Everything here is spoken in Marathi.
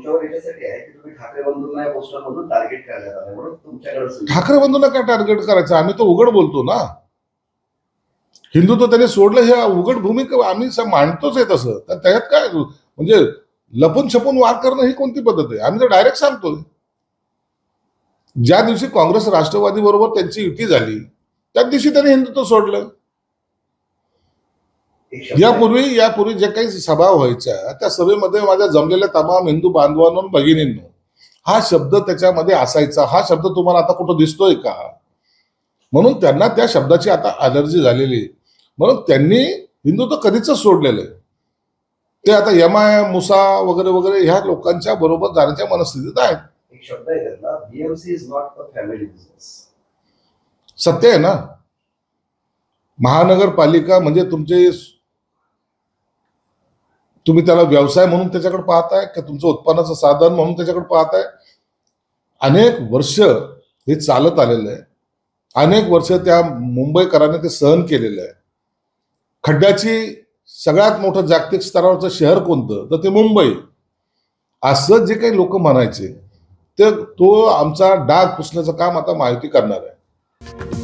तुमच्यावर याच्यासाठी आहे की तुम्ही ठाकरे बंधूंना या पोस्टरमधून टार्गेट करण्यात आलं म्हणून तुमच्याकडे ठाकरे बंधूंना काय टार्गेट करायचं? आम्ही तर उघड बोलतो ना. हिंदुत्व त्यांनी सोडलं हे उघड भूमिका आम्ही मांडतोच आहे तसं. तर त्याच्यात काय म्हणजे लपून छपून वार करणं ही कोणती पद्धत आहे? आम्ही तर डायरेक्ट सांगतोय. ज्या दिवशी काँग्रेस राष्ट्रवादी बरोबर त्यांची युती झाली त्याच दिवशी त्यांनी हिंदुत्व सोडलं. यापूर्वी जे काही सभा व्हायच्या त्या सभेमध्ये माझ्या जमलेल्या तमाम हिंदू बांधवांनो भगिनींनो हा शब्द त्याच्यामध्ये असायचा. हा शब्द तुम्हाला आता कुठं दिसतोय का? म्हणून त्यांना त्या शब्दाची आता अलर्जी झालेली. म्हणून त्यांनी हिंदुत्व कधीच सोडलेलं आहे. ते आता यमाय मुसा वगैरे वगैरे ह्या लोकांच्या बरोबर जाण्याच्या मनस्थितीत आहेत. एक शब्द आहे त्यातला, BMC is not a family business. सत्य आहे ना. महानगरपालिका म्हणजे तुम्ही त्याला व्यवसाय म्हणून त्याच्याकडे पाहताय का तुमचं उत्पन्नाचं साधन म्हणून त्याच्याकडे पाहताय? अनेक वर्ष हे चालत आलेलं आहे. अनेक वर्ष त्या मुंबईकरांनी ते सहन केलेलं आहे. खड्ड्याची सगळ्यात मोठं जागतिक स्तरावरचं शहर कोणतं? तर ते मुंबई. असं जे काही लोक म्हणायचे ते तो आमचा डाग पुसण्याचं काम आता महायुती करणार आहे.